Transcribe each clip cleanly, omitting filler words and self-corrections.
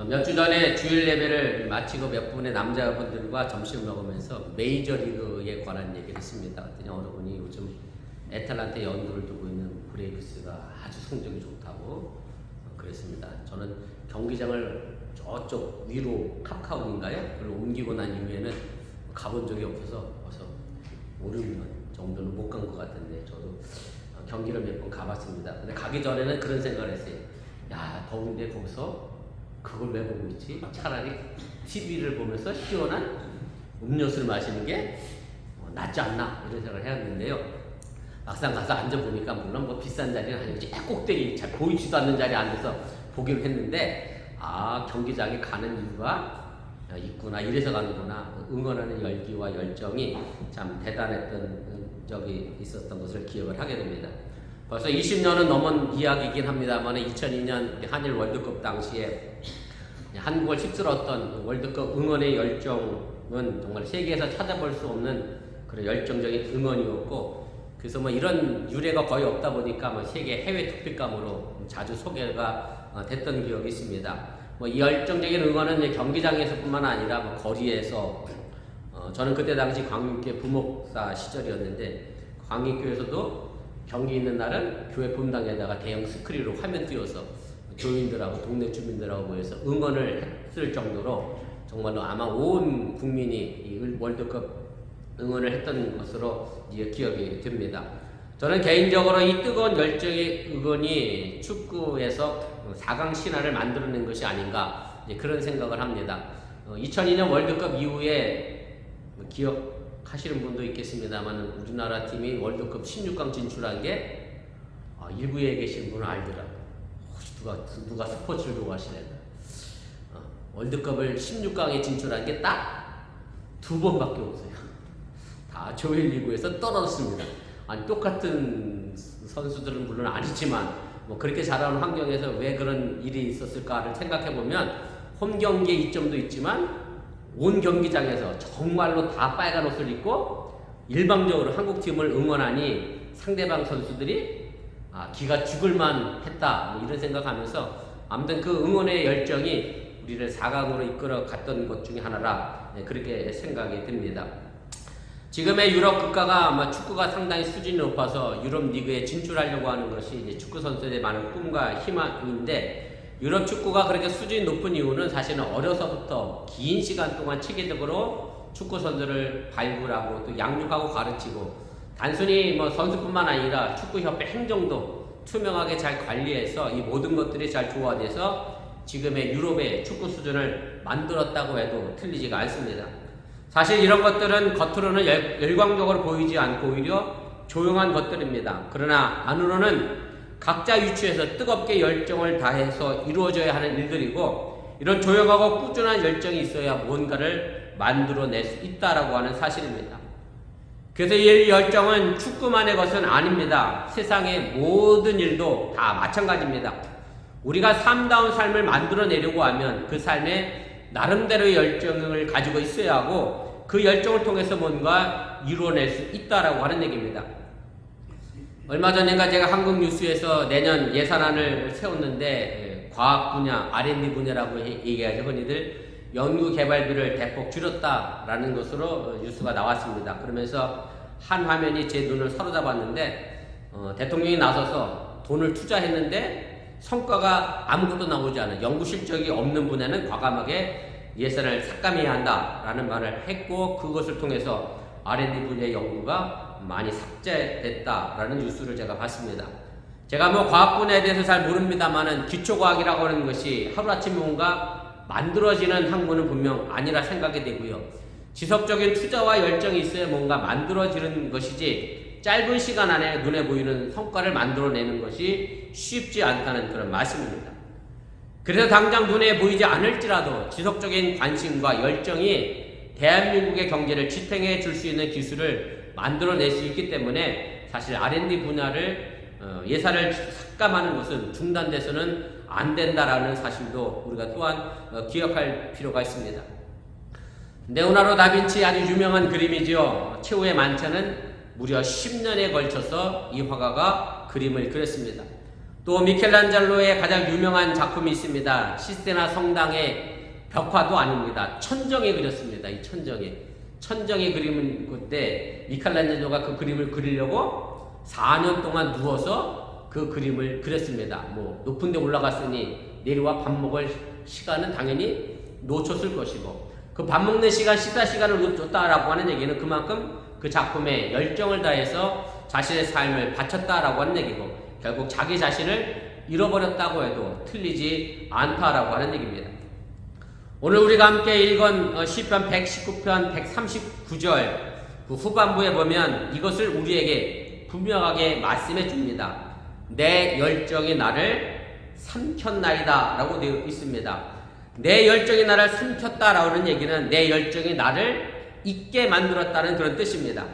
몇 주 전에 주일 예배를 마치고 몇 분의 남자분들과 점심을 먹으면서 메이저리그에 관한 얘기를 했습니다. 그랬더니 어느 분이 요즘 애틀란타 연두를 두고 있는 브레이브스가 아주 성적이 좋다고 그랬습니다. 저는 경기장을 저쪽 위로 카카오인가요? 그걸 옮기고 난 이후에는 가본 적이 없어서 벌써 5, 6년 정도는 못 간 것 같은데 저도 경기를 몇 번 가봤습니다. 근데 가기 전에는 그런 생각을 했어요. 야, 더운데 거기서 그걸 왜 보고 있지? 차라리 TV를 보면서 시원한 음료수를 마시는 게 낫지 않나 이런 생각을 해왔는데요. 막상 가서 앉아보니까 물론 뭐 비싼 자리는 아니고 꼭대기 잘 보이지도 않는 자리에 앉아서 보기로 했는데 경기장에 가는 이유가 있구나, 이래서 가는구나. 응원하는 열기와 열정이 참 대단했던 적이 있었던 것을 기억을 하게 됩니다. 벌써 20년은 넘은 이야기이긴 합니다만 2002년 한일 월드컵 당시에 한국을 휩쓸었던 월드컵 응원의 열정은 정말 세계에서 찾아볼 수 없는 그런 열정적인 응원이었고, 그래서 뭐 이런 유례가 거의 없다 보니까 세계 해외 토픽감으로 자주 소개가 됐던 기억이 있습니다. 이 열정적인 응원은 경기장에서뿐만 아니라 거리에서 저는 그때 당시 광익교회 부목사 시절이었는데 광익교회에서도 경기 있는 날은 교회 본당에다가 대형 스크린으로 화면 띄워서 교인들하고 동네 주민들하고 모여서 응원을 했을 정도로 정말로 아마 온 국민이 이 월드컵 응원을 했던 것으로 기억이 됩니다. 저는 개인적으로 이 뜨거운 열정의 응원이 축구에서 4강 신화를 만들어낸 것이 아닌가 그런 생각을 합니다. 2002년 월드컵 이후에 기억하시는 분도 있겠습니다만 우리나라 팀이 월드컵 16강 진출한 게 일부에 계신 분은 알더라고요. 혹시 누가 스포츠를 좋아하시나. 월드컵을 16강에 진출한 게 딱 2번밖에 없어요. 다 조별리그에서 떨어졌습니다. 아니, 똑같은 선수들은 물론 아니지만 그렇게 잘하는 환경에서 왜 그런 일이 있었을까를 생각해보면 홈 경기에 이점도 있지만 온 경기장에서 정말로 다 빨간 옷을 입고 일방적으로 한국팀을 응원하니 상대방 선수들이 기가 죽을만 했다 이런 생각하면서 아무튼 그 응원의 열정이 우리를 4강으로 이끌어 갔던 것 중에 하나라 그렇게 생각이 듭니다. 지금의 유럽 국가가 축구가 상당히 수준이 높아서 유럽 리그에 진출하려고 하는 것이 이제 축구 선수들의 많은 꿈과 희망인데, 유럽 축구가 그렇게 수준이 높은 이유는 사실은 어려서부터 긴 시간 동안 체계적으로 축구 선수를 발굴하고 또 양육하고 가르치고, 단순히 선수뿐만 아니라 축구협회 행정도 투명하게 잘 관리해서 이 모든 것들이 잘 조화돼서 지금의 유럽의 축구 수준을 만들었다고 해도 틀리지가 않습니다. 사실 이런 것들은 겉으로는 열광적으로 보이지 않고 오히려 조용한 것들입니다. 그러나 안으로는 각자 위치에서 뜨겁게 열정을 다해서 이루어져야 하는 일들이고, 이런 조용하고 꾸준한 열정이 있어야 뭔가를 만들어낼 수 있다라고 하는 사실입니다. 그래서 이 열정은 축구만의 것은 아닙니다. 세상의 모든 일도 다 마찬가지입니다. 우리가 삶다운 삶을 만들어내려고 하면 그 삶에 나름대로의 열정을 가지고 있어야 하고, 그 열정을 통해서 뭔가 이루어낼 수 있다라고 하는 얘기입니다. 얼마 전인가 제가 한국 뉴스에서 내년 예산안을 세웠는데 과학 분야, R&D 분야라고 얘기하죠. 흔히들 연구 개발비를 대폭 줄였다라는 것으로 뉴스가 나왔습니다. 그러면서 한 화면이 제 눈을 사로잡았는데 대통령이 나서서 돈을 투자했는데 성과가 아무것도 나오지 않은, 연구 실적이 없는 분야는 과감하게 예산을 삭감해야 한다라는 말을 했고, 그것을 통해서 R&D 분야의 연구가 많이 삭제됐다라는 뉴스를 제가 봤습니다. 제가 과학 분야에 대해서 잘 모릅니다만은 기초과학이라고 하는 것이 하루아침에 뭔가 만들어지는 학문은 분명 아니라 생각이 되고요. 지속적인 투자와 열정이 있어야 뭔가 만들어지는 것이지, 짧은 시간 안에 눈에 보이는 성과를 만들어내는 것이 쉽지 않다는 그런 말씀입니다. 그래서 당장 눈에 보이지 않을지라도 지속적인 관심과 열정이 대한민국의 경제를 지탱해 줄 수 있는 기술을 만들어낼 수 있기 때문에 사실 R&D 분야를 예산을 삭감하는 것은 중단돼서는 안 된다라는 사실도 우리가 또한 기억할 필요가 있습니다. 레오나르도 다빈치 아주 유명한 그림이죠. 최후의 만찬은 무려 10년에 걸쳐서 이 화가가 그림을 그렸습니다. 또 미켈란젤로의 가장 유명한 작품이 있습니다. 시스테나 성당의 벽화도 아닙니다. 천정에 그렸습니다. 이 천정에 그림은 그때 미켈란젤로가 그 그림을 그리려고 4년 동안 누워서 그 그림을 그렸습니다. 뭐 높은 데 올라갔으니 내려와 밥 먹을 시간은 당연히 놓쳤을 것이고, 그 밥 먹는 시간, 식사 시간을 놓쳤다라고 하는 얘기는 그만큼 그 작품에 열정을 다해서 자신의 삶을 바쳤다라고 하는 얘기고, 결국 자기 자신을 잃어버렸다고 해도 틀리지 않다라고 하는 얘기입니다. 오늘 우리가 함께 읽은 시편 119편 139절 그 후반부에 보면 이것을 우리에게 분명하게 말씀해 줍니다. 내 열정이 나를 삼켰나이다 라고 되어 있습니다. 내 열정이 나를 삼켰다라는 얘기는 내 열정이 나를 잊게 만들었다는 그런 뜻입니다.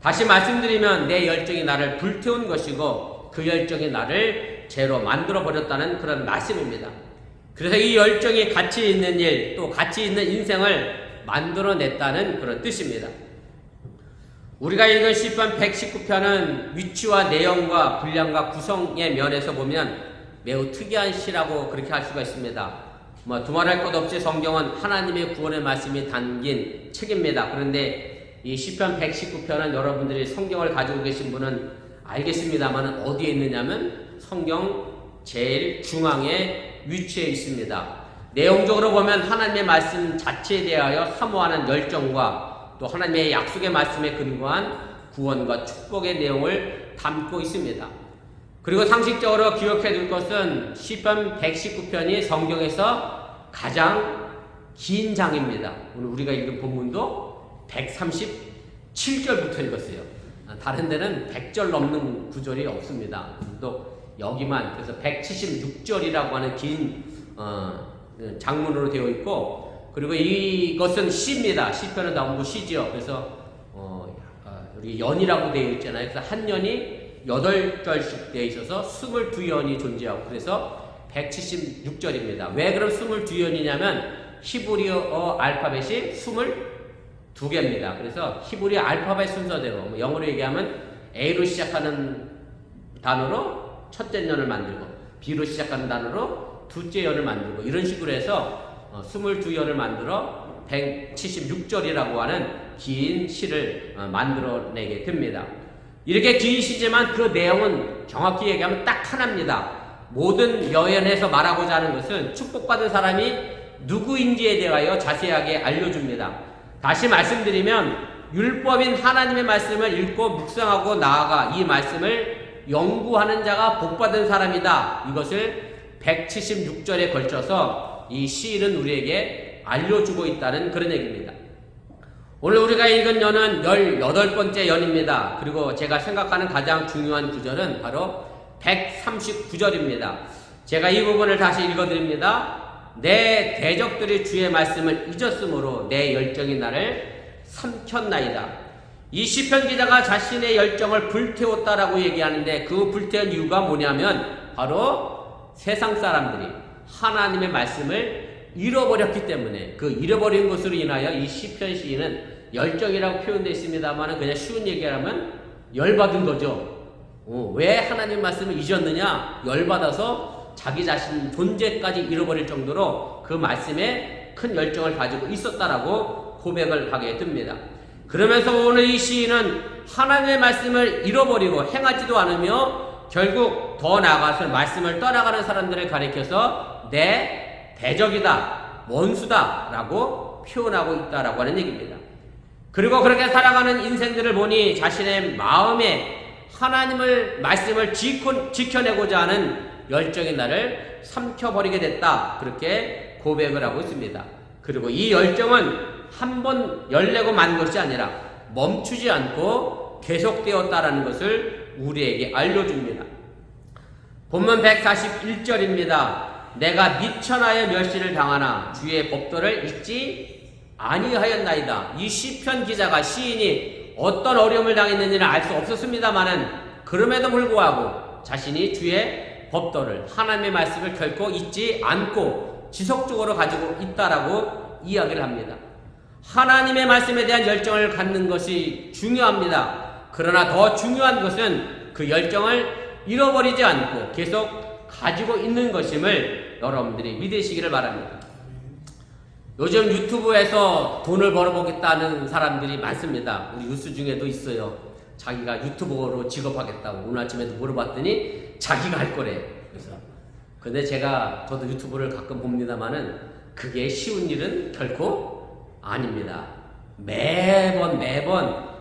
다시 말씀드리면 내 열정이 나를 불태운 것이고 그 열정이 나를 죄로 만들어버렸다는 그런 말씀입니다. 그래서 이 열정이 가치 있는 일, 또 가치 있는 인생을 만들어냈다는 그런 뜻입니다. 우리가 읽은 시편 119편은 위치와 내용과 분량과 구성의 면에서 보면 매우 특이한 시라고 그렇게 할 수가 있습니다. 두말할 것 없이 성경은 하나님의 구원의 말씀이 담긴 책입니다. 그런데 이 시편 119편은 여러분들이 성경을 가지고 계신 분은 알겠습니다만 어디에 있느냐면 성경 제일 중앙에 위치해 있습니다. 내용적으로 보면 하나님의 말씀 자체에 대하여 사모하는 열정과 또 하나님의 약속의 말씀에 근거한 구원과 축복의 내용을 담고 있습니다. 그리고 상식적으로 기억해 둘 것은 시편 119편이 성경에서 가장 긴 장입니다. 오늘 우리가 읽은 본문도 137절부터 읽었어요. 다른 데는 100절 넘는 구절이 없습니다. 또 여기만 그래서 176절이라고 하는 긴 장문으로 되어 있고, 그리고 이것은 시입니다. 시편은 전부 시죠. 그래서 우리 연이라고 되어 있잖아요. 그래서 한 연이 8절씩 되어 있어서 22연이 존재하고, 그래서 176절입니다. 왜 그럼 22연이냐면 히브리어 알파벳이 22개입니다. 그래서 히브리 알파벳 순서대로 영어로 얘기하면 A로 시작하는 단어로 첫째 연을 만들고 B로 시작하는 단어로 둘째 연을 만들고 이런 식으로 해서 22연을 만들어 176절이라고 하는 긴 시를 만들어내게 됩니다. 이렇게 긴 시지만 그 내용은 정확히 얘기하면 딱 하나입니다. 모든 여연에서 말하고자 하는 것은 축복받은 사람이 누구인지에 대하여 자세하게 알려줍니다. 다시 말씀드리면 율법인 하나님의 말씀을 읽고 묵상하고 나아가 이 말씀을 연구하는 자가 복받은 사람이다. 이것을 176절에 걸쳐서 이 시인은 우리에게 알려주고 있다는 그런 얘기입니다. 오늘 우리가 읽은 연은 18번째 연입니다. 그리고 제가 생각하는 가장 중요한 구절은 바로 139절입니다. 제가 이 부분을 다시 읽어드립니다. 내 대적들이 주의 말씀을 잊었으므로 내 열정이 나를 삼켰나이다. 이 시편 기자가 자신의 열정을 불태웠다라고 얘기하는데 그 불태운 이유가 뭐냐면 바로 세상 사람들이 하나님의 말씀을 잃어버렸기 때문에 그 잃어버린 것으로 인하여 이 시편 시인은 열정이라고 표현되어 있습니다만 그냥 쉬운 얘기하면 열받은 거죠. 왜 하나님 말씀을 잊었느냐? 열받아서 자기 자신 존재까지 잃어버릴 정도로 그 말씀에 큰 열정을 가지고 있었다라고 고백을 하게 됩니다. 그러면서 오늘 이 시인은 하나님의 말씀을 잃어버리고 행하지도 않으며 결국 더 나아가서 말씀을 떠나가는 사람들을 가리켜서 내 대적이다, 원수다 라고 표현하고 있다라고 하는 얘기입니다. 그리고 그렇게 살아가는 인생들을 보니 자신의 마음에 하나님을 말씀을 지켜내고자 하는 열정이 나를 삼켜버리게 됐다, 그렇게 고백을 하고 있습니다. 그리고 이 열정은 한 번 열내고 만 것이 아니라 멈추지 않고 계속되었다라는 것을 우리에게 알려줍니다. 본문 141절입니다. 내가 미천하여 멸시를 당하나 주의 법도를 잊지 아니하였나이다. 이 시편 기자가, 시인이 어떤 어려움을 당했는지는 알 수 없었습니다마는 그럼에도 불구하고 자신이 주의 법도를, 하나님의 말씀을 결코 잊지 않고 지속적으로 가지고 있다라고 이야기를 합니다. 하나님의 말씀에 대한 열정을 갖는 것이 중요합니다. 그러나 더 중요한 것은 그 열정을 잃어버리지 않고 계속 가지고 있는 것임을 여러분들이 믿으시기를 바랍니다. 요즘 유튜브에서 돈을 벌어보겠다는 사람들이 많습니다. 우리 뉴스 중에도 있어요. 자기가 유튜버로 직업하겠다고 오늘 아침에도 물어봤더니 자기가 할 거래. 그래서 근데 저도 유튜브를 가끔 봅니다만은 그게 쉬운 일은 결코 아닙니다. 매번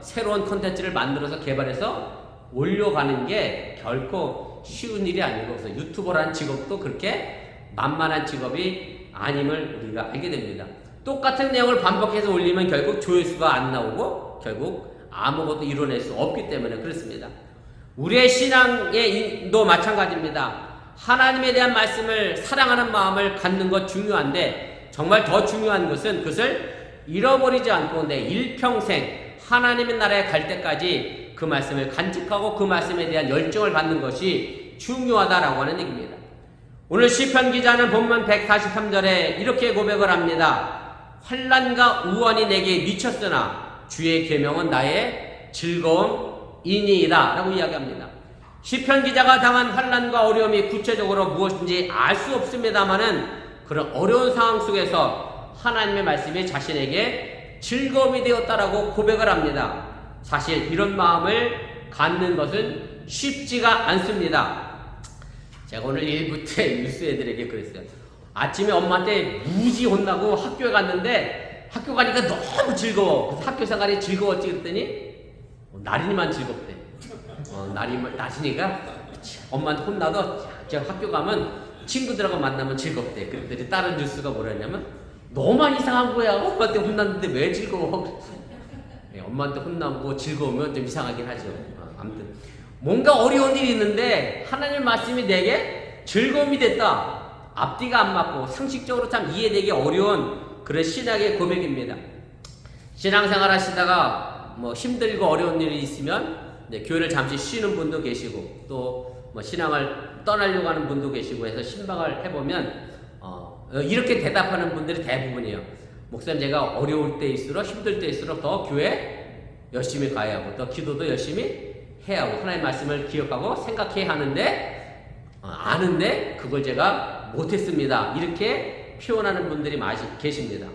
새로운 콘텐츠를 만들어서 개발해서 올려가는 게 결코 쉬운 일이 아니고, 그래서 유튜버라는 직업도 그렇게 만만한 직업이 아님을 우리가 알게 됩니다. 똑같은 내용을 반복해서 올리면 결국 조회수가 안 나오고 결국 아무것도 이뤄낼 수 없기 때문에 그렇습니다. 우리의 신앙도 마찬가지입니다. 하나님에 대한 말씀을 사랑하는 마음을 갖는 것 중요한데, 정말 더 중요한 것은 그것을 잃어버리지 않고 내 일평생 하나님의 나라에 갈 때까지 그 말씀을 간직하고 그 말씀에 대한 열정을 갖는 것이 중요하다라고 하는 얘기입니다. 오늘 시편 기자는 본문 143절에 이렇게 고백을 합니다. 환난과 우환이 내게 미쳤으나 주의 계명은 나의 즐거움이니이다 라고 이야기합니다. 시편 기자가 당한 환난과 어려움이 구체적으로 무엇인지 알 수 없습니다만은 그런 어려운 상황 속에서 하나님의 말씀이 자신에게 즐거움이 되었다라고 고백을 합니다. 사실 이런 마음을 갖는 것은 쉽지가 않습니다. 제가 오늘 1부 때 뉴스 애들에게 그랬어요. 아침에 엄마한테 무지 혼나고 학교에 갔는데 학교 가니까 너무 즐거워. 그래서 학교 생활이 즐거웠지 그랬더니 나린이만 즐겁대. 나린이가 엄마한테 혼나도 저 학교 가면 친구들하고 만나면 즐겁대. 그랬더니 다른 뉴스가 뭐랬냐면 너만 이상한 거야. 엄마한테 혼났는데 왜 즐거워? 엄마한테 혼나고 즐거우면 좀 이상하긴 하죠. 아무튼 뭔가 어려운 일이 있는데 하나님 말씀이 내게 즐거움이 됐다. 앞뒤가 안 맞고 상식적으로 참 이해되기 어려운 그런 신앙의 고백입니다. 신앙생활 하시다가 힘들고 어려운 일이 있으면 교회를 잠시 쉬는 분도 계시고 또 신앙을 떠나려고 하는 분도 계시고 해서 신방을 해보면 이렇게 대답하는 분들이 대부분이에요. 목사님, 제가 어려울 때일수록 힘들 때일수록 더 교회 열심히 가야 하고 더 기도도 열심히 해야 하고 하나님의 말씀을 기억하고 생각해야 하는데 아는데 그걸 제가 못했습니다. 이렇게 표현하는 분들이 많이 계십니다.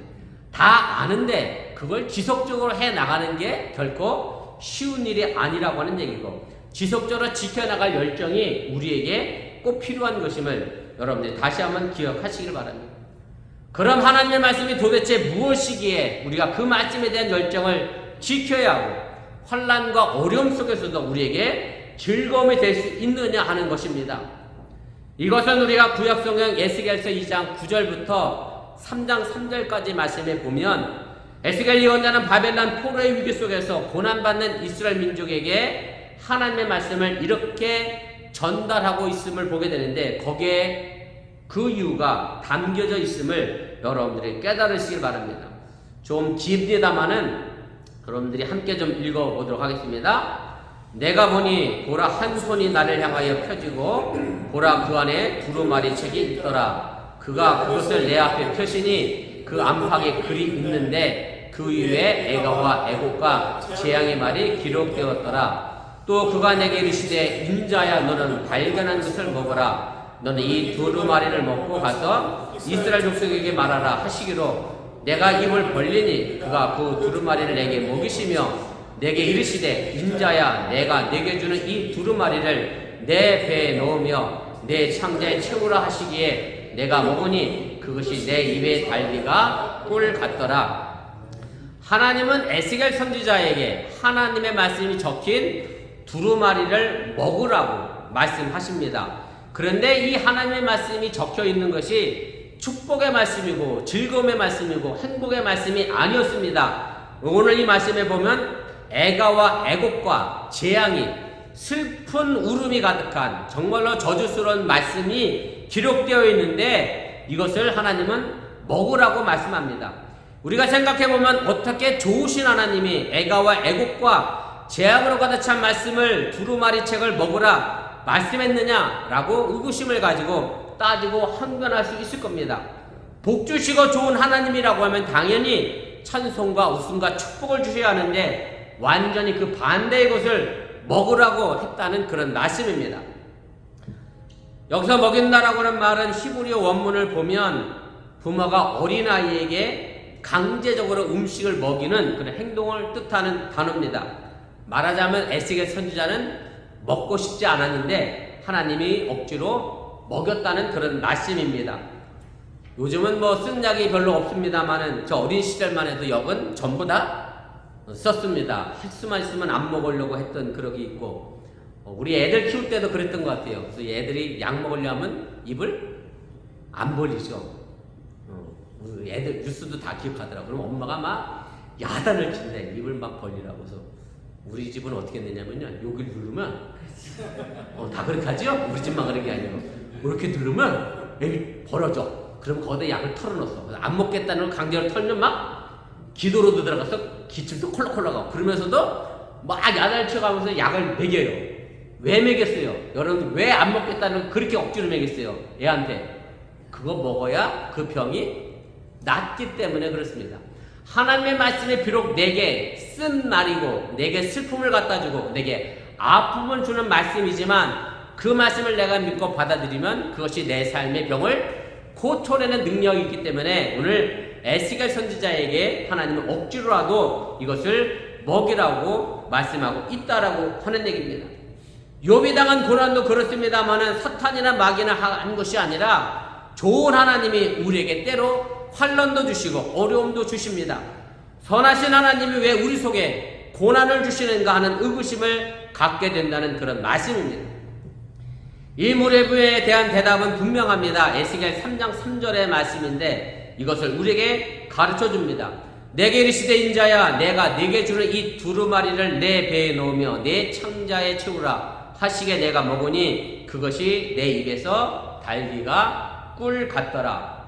다 아는데 그걸 지속적으로 해나가는 게 결코 쉬운 일이 아니라고 하는 얘기고, 지속적으로 지켜나갈 열정이 우리에게 꼭 필요한 것임을 여러분들이 다시 한번 기억하시길 바랍니다. 그럼 하나님의 말씀이 도대체 무엇이기에 우리가 그 말씀에 대한 열정을 지켜야 하고 환난과 어려움 속에서도 우리에게 즐거움이 될 수 있느냐 하는 것입니다. 이것은 우리가 구약성경 에스겔서 2장 9절부터 3장 3절까지 말씀에 보면 에스겔 예언자는 바벨론 포로의 위기 속에서 고난받는 이스라엘 민족에게 하나님의 말씀을 이렇게 전달하고 있음을 보게 되는데, 거기에 그 이유가 담겨져 있음을 여러분들이 깨달으시길 바랍니다. 좀 깁니다마는 여러분들이 함께 좀 읽어보도록 하겠습니다. 내가 보니 보라, 한 손이 나를 향하여 펴지고 보라, 그 안에 두루마리 책이 있더라. 그가 그것을 내 앞에 펴시니 그 안팎에 글이 있는데 그 위에 애가와 애곡과 재앙의 말이 기록되었더라. 또 그가 내게 이르시되 인자야, 너는 발견한 것을 먹어라. 너는 이 두루마리를 먹고 가서 이스라엘 족속에게 말하라 하시기로 내가 입을 벌리니 그가 그 두루마리를 내게 먹이시며 내게 이르시되 인자야, 내가 내게 주는 이 두루마리를 내 배에 넣으며 내 창자에 채우라 하시기에 내가 먹으니 그것이 내 입에 달기가 꿀 같더라. 하나님은 에스겔 선지자에게 하나님의 말씀이 적힌 두루마리를 먹으라고 말씀하십니다. 그런데 이 하나님의 말씀이 적혀 있는 것이 축복의 말씀이고 즐거움의 말씀이고 행복의 말씀이 아니었습니다. 오늘 이 말씀에 보면 애가와 애곡과 재앙이, 슬픈 울음이 가득한 정말로 저주스러운 말씀이 기록되어 있는데 이것을 하나님은 먹으라고 말씀합니다. 우리가 생각해보면 어떻게 좋으신 하나님이 애가와 애곡과 재앙으로 가득 찬 말씀을 두루마리 책을 먹으라 말씀했느냐라고 의구심을 가지고 따지고 항변할 수 있을 겁니다. 복 주시고 좋은 하나님이라고 하면 당연히 찬송과 웃음과 축복을 주셔야 하는데 완전히 그 반대의 것을 먹으라고 했다는 그런 말씀입니다. 여기서 먹인다라고 하는 말은 히브리어 원문을 보면 부모가 어린아이에게 강제적으로 음식을 먹이는 그런 행동을 뜻하는 단어입니다. 말하자면 에스겔 선지자는 먹고 싶지 않았는데 하나님이 억지로 먹였다는 그런 말씀입니다. 요즘은 뭐 쓴 약이 별로 없습니다만은 저 어린 시절만 해도 약은 전부 다 썼습니다. 할 수만 있으면 안 먹으려고 했던 그런 게 있고, 우리 애들 키울 때도 그랬던 것 같아요. 그래서 애들이 약 먹으려면 입을 안 벌리죠. 우리 애들 뉴스도 다 기억하더라고. 그럼 엄마가 막 야단을 친대. 입을 막 벌리라고. 그래서 우리 집은 어떻게 했냐면요, 여기를 누르면 다 그렇게 하죠? 우리 집만 그런 게 아니고 이렇게 누르면 입이 벌어져. 그럼 거기다 약을 털어넣었어. 안 먹겠다는 걸 강제로 털면 막 기도로도 들어가서 기침도 콜록콜록하고, 그러면서도 막 야단을 쳐가면서 약을 먹여요. 왜 먹였어요? 여러분 왜 안 먹겠다는 걸 그렇게 억지로 먹였어요? 애한테. 그거 먹어야 그 병이 낫기 때문에 그렇습니다. 하나님의 말씀이 비록 내게 쓴 말이고 내게 슬픔을 갖다 주고 내게 아픔을 주는 말씀이지만 그 말씀을 내가 믿고 받아들이면 그것이 내 삶의 병을 고쳐내는 능력이 있기 때문에 오늘 에스겔 선지자에게 하나님은 억지로라도 이것을 먹이라고 말씀하고 있다라고 하는 얘기입니다. 욥이 당한 고난도 그렇습니다만은 사탄이나 마귀나 한 것이 아니라 좋은 하나님이 우리에게 때로 환난도 주시고 어려움도 주십니다. 선하신 하나님이 왜 우리 속에 고난을 주시는가 하는 의구심을 갖게 된다는 그런 말씀입니다. 이 무레브에 대한 대답은 분명합니다. 에스겔 3장 3절의 말씀인데 이것을 우리에게 가르쳐 줍니다. 내게 이르시되 인자야, 내가 네게 주는 이 두루마리를 내 배에 넣으며 내 창자에 채우라 하시게 내가 먹으니 그것이 내 입에서 달기가 꿀 같더라.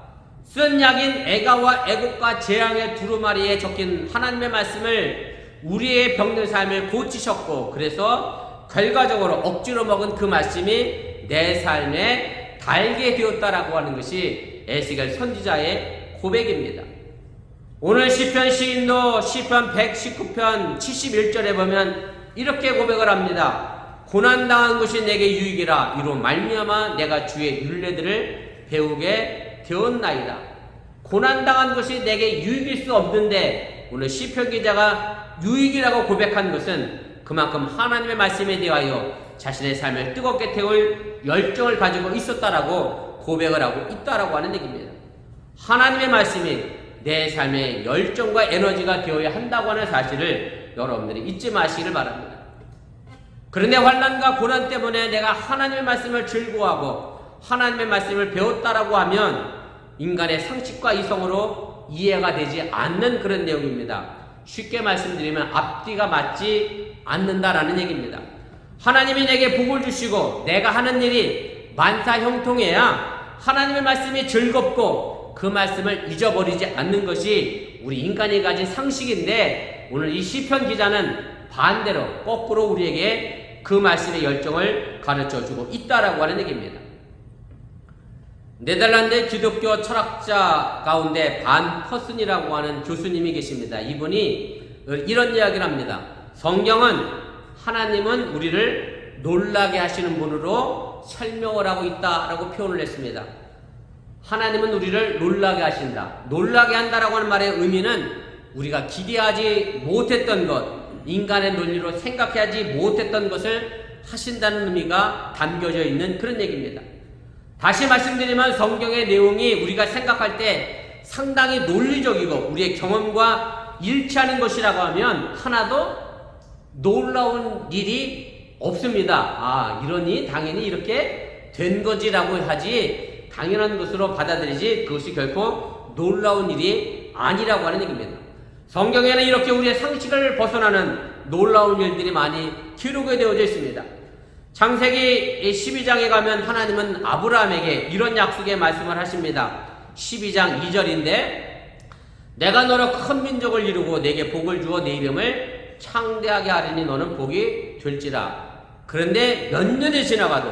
쓴 약인 애가와 애곡과 재앙의 두루마리에 적힌 하나님의 말씀을 우리의 병든 삶을 고치셨고, 그래서 결과적으로 억지로 먹은 그 말씀이 내 삶에 달게 되었다라고 하는 것이 에스겔 선지자의 고백입니다. 오늘 시편 시인도 시편 119편 71절에 보면 이렇게 고백을 합니다. 고난당한 것이 내게 유익이라 이로 말미암아 내가 주의 율례들을 배우게 되었나이다. 고난당한 것이 내게 유익일 수 없는데 오늘 시편 기자가 유익이라고 고백한 것은 그만큼 하나님의 말씀에 대하여 자신의 삶을 뜨겁게 태울 열정을 가지고 있었다라고 고백을 하고 있다라고 하는 얘기입니다. 하나님의 말씀이 내 삶의 열정과 에너지가 되어야 한다고 하는 사실을 여러분들이 잊지 마시기를 바랍니다. 그런데 환난과 고난 때문에 내가 하나님의 말씀을 즐거워하고 하나님의 말씀을 배웠다라고 하면 인간의 상식과 이성으로 이해가 되지 않는 그런 내용입니다. 쉽게 말씀드리면 앞뒤가 맞지 않는다라는 얘기입니다. 하나님이 내게 복을 주시고 내가 하는 일이 만사형통해야 하나님의 말씀이 즐겁고 그 말씀을 잊어버리지 않는 것이 우리 인간이 가진 상식인데 오늘 이 시편 기자는 반대로 거꾸로 우리에게 그 말씀의 열정을 가르쳐주고 있다라고 하는 얘기입니다. 네덜란드 기독교 철학자 가운데 반 퍼슨이라고 하는 교수님이 계십니다. 이분이 이런 이야기를 합니다. 성경은 하나님은 우리를 놀라게 하시는 분으로 설명을 하고 있다라고 표현을 했습니다. 하나님은 우리를 놀라게 하신다. 놀라게 한다라고 하는 말의 의미는 우리가 기대하지 못했던 것, 인간의 논리로 생각하지 못했던 것을 하신다는 의미가 담겨져 있는 그런 얘기입니다. 다시 말씀드리면 성경의 내용이 우리가 생각할 때 상당히 논리적이고 우리의 경험과 일치하는 것이라고 하면 하나도 놀라운 일이 없습니다. 이러니 당연히 이렇게 된 거지라고 하지 당연한 것으로 받아들이지 그것이 결코 놀라운 일이 아니라고 하는 얘기입니다. 성경에는 이렇게 우리의 상식을 벗어나는 놀라운 일들이 많이 기록이 되어져 있습니다. 창세기 12장에 가면 하나님은 아브라함에게 이런 약속의 말씀을 하십니다. 12장 2절인데 내가 너로 큰 민족을 이루고 내게 복을 주어 내 이름을 창대하게 하리니 너는 복이 될지라. 그런데 몇 년이 지나가도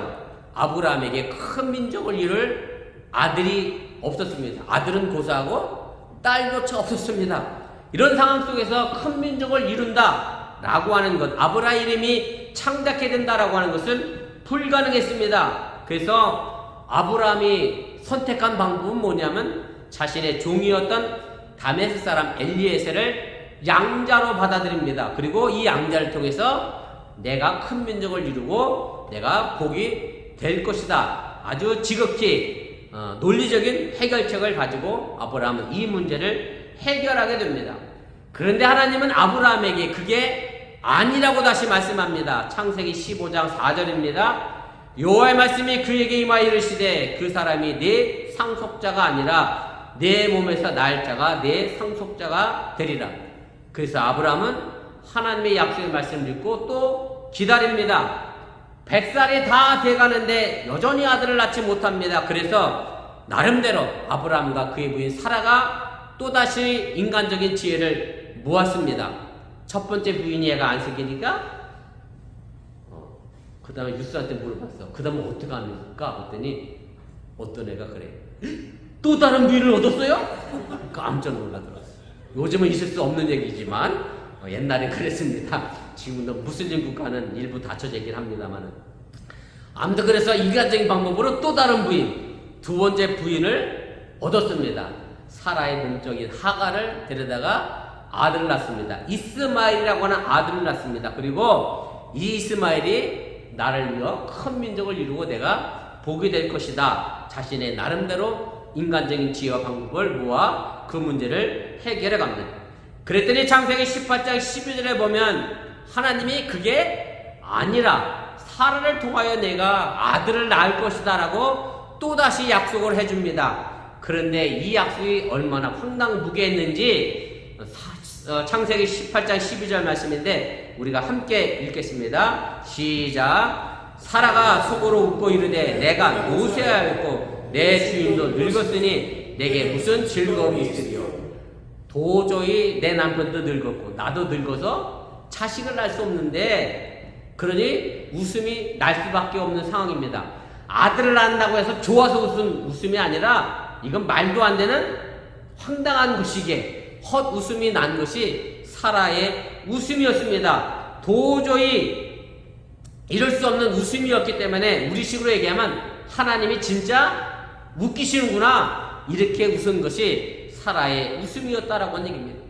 아브라함에게 큰 민족을 이룰 아들이 없었습니다. 아들은 고사하고 딸조차 없었습니다. 이런 상황 속에서 큰 민족을 이룬다 라고 하는 것, 아브라함 이름이 창대하게 된다라고 하는 것은 불가능했습니다. 그래서 아브라함이 선택한 방법은 뭐냐면 자신의 종이었던 다메섹 사람 엘리에셀을 양자로 받아들입니다. 그리고 이 양자를 통해서 내가 큰 민족을 이루고 내가 복이 될 것이다. 아주 지극히 논리적인 해결책을 가지고 아브라함은 이 문제를 해결하게 됩니다. 그런데 하나님은 아브라함에게 그게 아니라고 다시 말씀합니다. 창세기 15장 4절입니다. 여호와의 말씀이 그에게 임하여 이르시되 그 사람이 내 상속자가 아니라 내 몸에서 날 자가 내 상속자가 되리라. 그래서 아브라함은 하나님의 약속의 말씀을 듣고 또 기다립니다. 100살이 다 돼가는데 여전히 아들을 낳지 못합니다. 그래서 나름대로 아브라함과 그의 부인 사라가 또다시 인간적인 지혜를 모았습니다. 첫 번째 부인이 애가 안 생기니까 그 다음에 유스한테 물어봤어. 그 다음에 어떻게 하는가 했더니 어떤 애가 그래. 또 다른 부인을 얻었어요? 깜짝 놀라더라고요. 요즘은 있을 수 없는 얘기지만 옛날에 그랬습니다. 지금도 무슬림 국가는 일부 다쳐지긴 합니다만 아무튼 그래서 인간적인 방법으로 또 다른 부인, 두 번째 부인을 얻었습니다. 사라의 몸종인 하가를 데려다가 아들을 낳습니다. 이스마엘이라고 하는 아들을 낳습니다. 그리고 이 이스마엘이 나를 위해 큰 민족을 이루고 내가 복이 될 것이다. 자신의 나름대로 인간적인 지혜와 방법을 모아 그 문제를 해결해 갑니다. 그랬더니 창세기 18장 12절에 보면 하나님이 그게 아니라 사라를 통하여 내가 아들을 낳을 것이다 라고 또다시 약속을 해줍니다. 그런데 이 약속이 얼마나 황당무계했는지 창세기 18장 12절 말씀인데 우리가 함께 읽겠습니다. 시작. 사라가 속으로 웃고 이르되 내가 노쇠하였고 내 주인도 늙었으니 내게 무슨 즐거움이 있으리요. 도저히 내 남편도 늙었고 나도 늙어서 자식을 낳을 수 없는데 그러니 웃음이 날 수밖에 없는 상황입니다. 아들을 낳는다고 해서 좋아서 웃음이 아니라 이건 말도 안 되는 황당한 것이기에 헛웃음이 난 것이 사라의 웃음이었습니다. 도저히 이럴 수 없는 웃음이었기 때문에 우리식으로 얘기하면 하나님이 진짜 웃기시는구나 이렇게 웃은 것이 사라의 웃음이었다라고 하는 얘기입니다.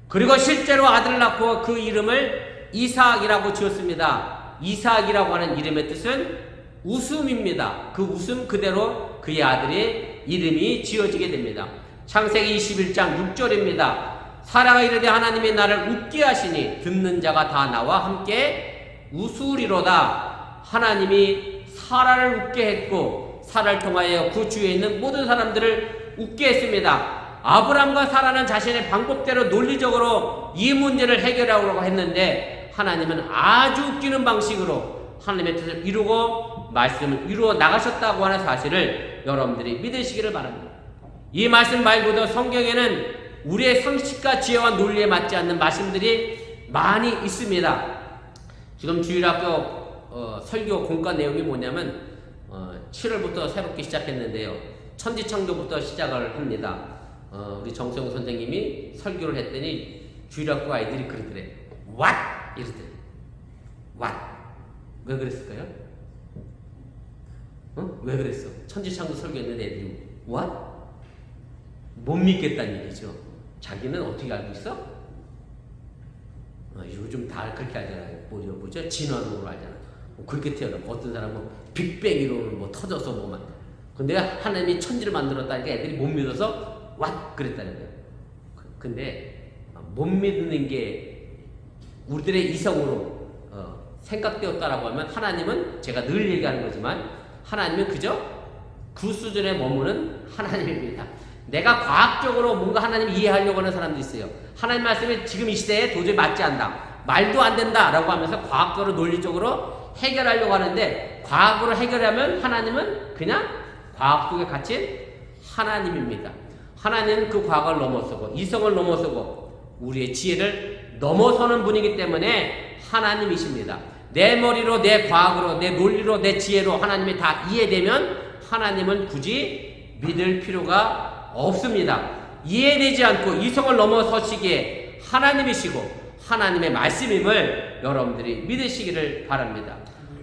그리고 실제로 아들을 낳고 그 이름을 이삭이라고 지었습니다. 이삭이라고 하는 이름의 뜻은 웃음입니다. 그 웃음 그대로 그의 아들의 이름이 지어지게 됩니다. 창세기 21장 6절입니다. 사라가 이르되 하나님이 나를 웃게 하시니 듣는 자가 다 나와 함께 웃으리로다. 하나님이 사라를 웃게 했고 사라를 통하여 그 주위에 있는 모든 사람들을 웃게 했습니다. 아브람과 사라는 자신의 방법대로 논리적으로 이 문제를 해결하려고 했는데 하나님은 아주 웃기는 방식으로 하나님의 뜻을 이루고 말씀을 이루어 나가셨다고 하는 사실을 여러분들이 믿으시기를 바랍니다. 이 말씀 말고도 성경에는 우리의 상식과 지혜와 논리에 맞지 않는 말씀들이 많이 있습니다. 지금 주일학교 설교 공과 내용이 뭐냐면 7월부터 새롭게 시작했는데요. 천지창조부터 시작을 합니다. 우리 정수영 선생님이 설교를 했더니 주일학교 아이들이 그러더래. What? 이러더래. What? 왜 그랬을까요? 왜 그랬어? 천지창조 설교했는데 애들이 What? 못 믿겠다는 얘기죠. 자기는 어떻게 알고 있어? 요즘 다 그렇게 알잖아요. 뭐죠? 진화론으로 알잖아. 그렇게 태어나. 어떤 사람은 빅뱅 이론으로 뭐 터져서 뭐만. 근데 하나님이 천지를 만들었다니까 애들이 못 믿어서 왓 그랬다는 거예요. 근데 못 믿는 게 우리들의 이성으로 생각되었다라고 하면 하나님은 제가 늘 얘기하는 거지만 하나님은 그저 그 수준에 머무는 하나님입니다. 내가 과학적으로 뭔가 하나님 이해하려고 하는 사람도 있어요. 하나님 말씀이 지금 이 시대에 도저히 맞지 않다. 말도 안 된다라고 하면서 과학적으로 논리적으로 해결하려고 하는데 과학으로 해결하면 하나님은 그냥 과학 속에 갇힌 하나님입니다. 하나님은 그 과학을 넘어서고 이성을 넘어서고 우리의 지혜를 넘어서는 분이기 때문에 하나님이십니다. 내 머리로 내 과학으로 내 논리로 내 지혜로 하나님이 다 이해되면 하나님은 굳이 믿을 필요가 없습니다. 이해되지 않고 이성을 넘어서시기에 하나님이시고 하나님의 말씀임을 여러분들이 믿으시기를 바랍니다.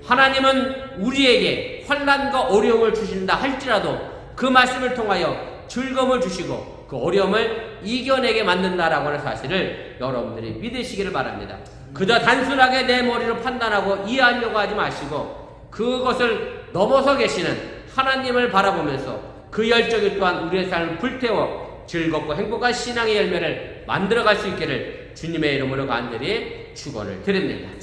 하나님은 우리에게 환난과 어려움을 주신다 할지라도 그 말씀을 통하여 즐거움을 주시고 그 어려움을 이겨내게 만든다라고 하는 사실을 여러분들이 믿으시기를 바랍니다. 그저 단순하게 내 머리로 판단하고 이해하려고 하지 마시고 그것을 넘어서 계시는 하나님을 바라보면서 그 열정이 또한 우리의 삶을 불태워 즐겁고 행복한 신앙의 열매를 만들어갈 수 있기를 주님의 이름으로 간절히 축원을 드립니다.